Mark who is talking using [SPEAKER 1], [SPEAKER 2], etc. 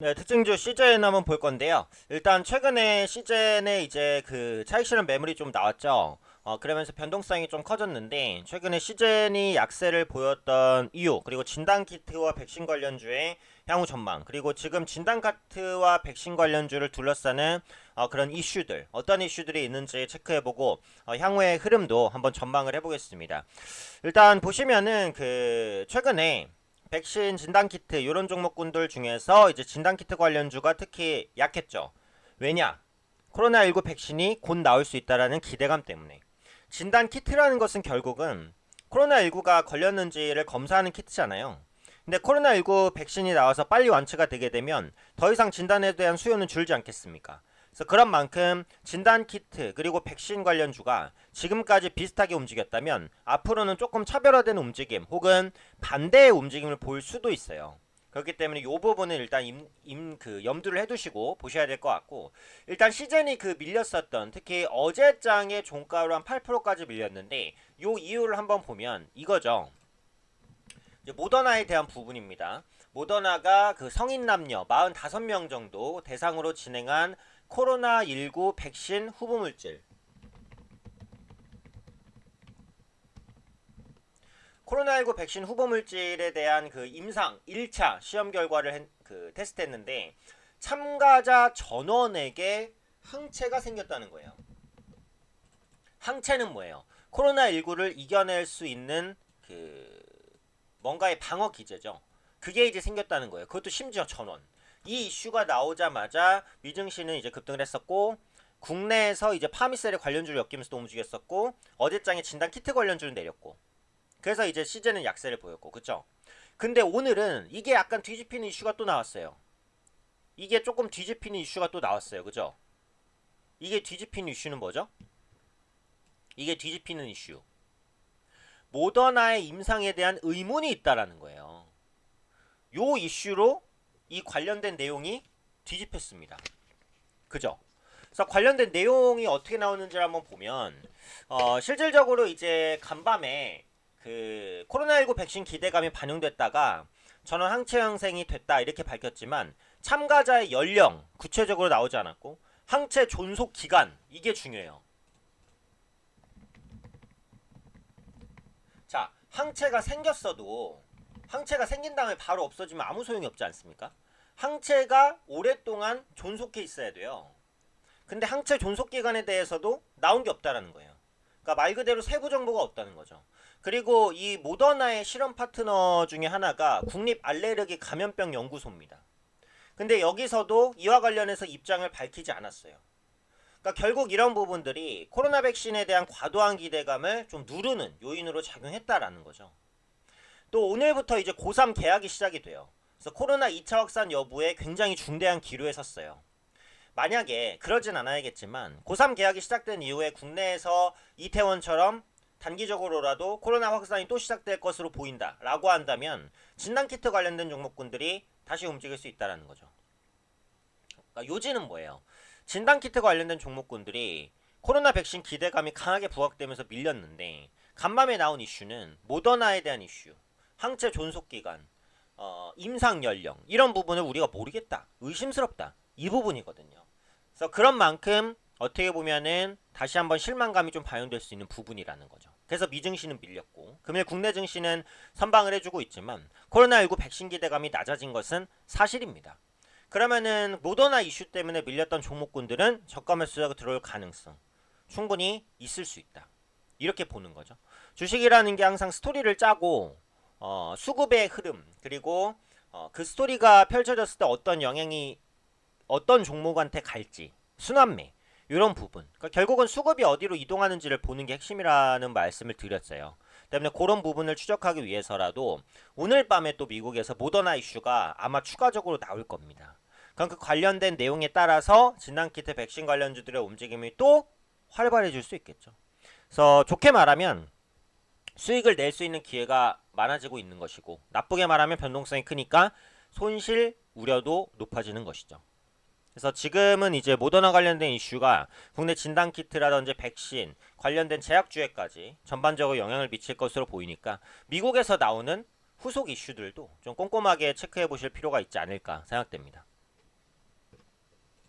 [SPEAKER 1] 네, 특징주 시즌 한번 볼 건데요. 일단 최근에 시즌에 이제 그 차익 실현 매물이 좀 나왔죠. 그러면서 변동성이 좀 커졌는데 최근에 시즌이 약세를 보였던 이유, 그리고 진단키트와 백신 관련주의 향후 전망, 그리고 지금 진단키트와 백신 관련주를 둘러싸는 그런 이슈들, 어떤 이슈들이 있는지 체크해보고 향후의 흐름도 한번 전망을 해보겠습니다. 일단 보시면은 그 최근에 백신 진단키트 이런 종목군들 중에서 이제 진단키트 관련주가 특히 약했죠. 왜냐? 코로나19 백신이 곧 나올 수 있다라는 기대감 때문에. 진단키트라는 것은 결국은 코로나19가 걸렸는지를 검사하는 키트잖아요. 근데 코로나19 백신이 나와서 빨리 완치가 되게 되면 더 이상 진단에 대한 수요는 줄지 않겠습니까? 그래서 그런 만큼 진단 키트 그리고 백신 관련주가 지금까지 비슷하게 움직였다면 앞으로는 조금 차별화된 움직임 혹은 반대의 움직임을 볼 수도 있어요. 그렇기 때문에 이 부분은 일단 염두를 해두시고 보셔야 될 것 같고, 일단 시즌이 그 밀렸었던 특히 어제장의 종가로 한 8%까지 밀렸는데 요 이유를 한번 보면 이거죠. 이제 모더나에 대한 부분입니다. 모더나가 그 성인 남녀 45명 정도 대상으로 진행한 코로나19 백신 후보물질, 코로나19 백신 후보물질에 대한 그 임상 1차 시험 결과를 그 테스트했는데 참가자 전원에게 항체가 생겼다는 거예요. 항체는 뭐예요? 코로나19를 이겨낼 수 있는 그 뭔가의 방어 기제죠. 그게 이제 생겼다는 거예요. 그것도 심지어 전원. 이 이슈가 나오자마자 미증시는 이제 급등을 했었고, 국내에서 이제 파미셀의 관련주를 엮이면서 또 움직였었고, 어제장에 진단 키트 관련주를 내렸고, 그래서 이제 시즌은 약세를 보였고, 그쵸? 근데 오늘은 이게 약간 뒤집히는 이슈가 또 나왔어요. 이게 조금 뒤집히는 이슈가 또 나왔어요. 그죠? 이게 뒤집히는 이슈는 뭐죠? 이게 뒤집히는 이슈. 모더나의 임상에 대한 의문이 있다라는 거예요. 요 이슈로 이 관련된 내용이 뒤집혔습니다. 그죠? 그래서 관련된 내용이 어떻게 나오는지를 한번 보면 실질적으로 이제 간밤에 그 코로나19 백신 기대감이 반영됐다가 전원 항체 형성이 됐다 이렇게 밝혔지만 참가자의 연령 구체적으로 나오지 않았고 항체 존속 기간 이게 중요해요. 자, 항체가 생겼어도 항체가 생긴 다음에 바로 없어지면 아무 소용이 없지 않습니까? 항체가 오랫동안 존속해 있어야 돼요. 근데 항체 존속 기간에 대해서도 나온 게 없다라는 거예요. 그러니까 말 그대로 세부 정보가 없다는 거죠. 그리고 이 모더나의 실험 파트너 중에 하나가 국립 알레르기 감염병 연구소입니다. 근데 여기서도 이와 관련해서 입장을 밝히지 않았어요. 그러니까 결국 이런 부분들이 코로나 백신에 대한 과도한 기대감을 좀 누르는 요인으로 작용했다라는 거죠. 또 오늘부터 이제 고3 개학이 시작이 돼요. 그래서 코로나 2차 확산 여부에 굉장히 중대한 기로에 섰어요. 만약에 그러진 않아야겠지만 고3 개학이 시작된 이후에 국내에서 이태원처럼 단기적으로라도 코로나 확산이 또 시작될 것으로 보인다라고 한다면 진단키트 관련된 종목군들이 다시 움직일 수 있다는 거죠. 그러니까 요지는 뭐예요? 진단키트 관련된 종목군들이 코로나 백신 기대감이 강하게 부각되면서 밀렸는데 간밤에 나온 이슈는 모더나에 대한 이슈, 항체 존속기간, 임상 연령 이런 부분을 우리가 모르겠다, 의심스럽다 이 부분이거든요. 그래서 그런 만큼 어떻게 보면은 다시 한번 실망감이 좀 반영될 수 있는 부분이라는 거죠. 그래서 미증시는 밀렸고 금일 국내 증시는 선방을 해주고 있지만 코로나19 백신 기대감이 낮아진 것은 사실입니다. 그러면은 모더나 이슈 때문에 밀렸던 종목군들은 저가 매수가 들어올 가능성 충분히 있을 수 있다. 이렇게 보는 거죠. 주식이라는 게 항상 스토리를 짜고 수급의 흐름 그리고 그 스토리가 펼쳐졌을 때 어떤 영향이 어떤 종목한테 갈지 순환매 이런 부분 그러니까 결국은 수급이 어디로 이동하는지를 보는 게 핵심이라는 말씀을 드렸어요. 때문에 그런 부분을 추적하기 위해서라도 오늘 밤에 또 미국에서 모더나 이슈가 아마 추가적으로 나올 겁니다. 그럼 그 관련된 내용에 따라서 진단키트 백신 관련주들의 움직임이 또 활발해질 수 있겠죠. 그래서 좋게 말하면 수익을 낼 수 있는 기회가 많아지고 있는 것이고 나쁘게 말하면 변동성이 크니까 손실 우려도 높아지는 것이죠. 그래서 지금은 이제 모더나 관련된 이슈가 국내 진단키트라든지 백신 관련된 제약주에까지 전반적으로 영향을 미칠 것으로 보이니까 미국에서 나오는 후속 이슈들도 좀 꼼꼼하게 체크해 보실 필요가 있지 않을까 생각됩니다.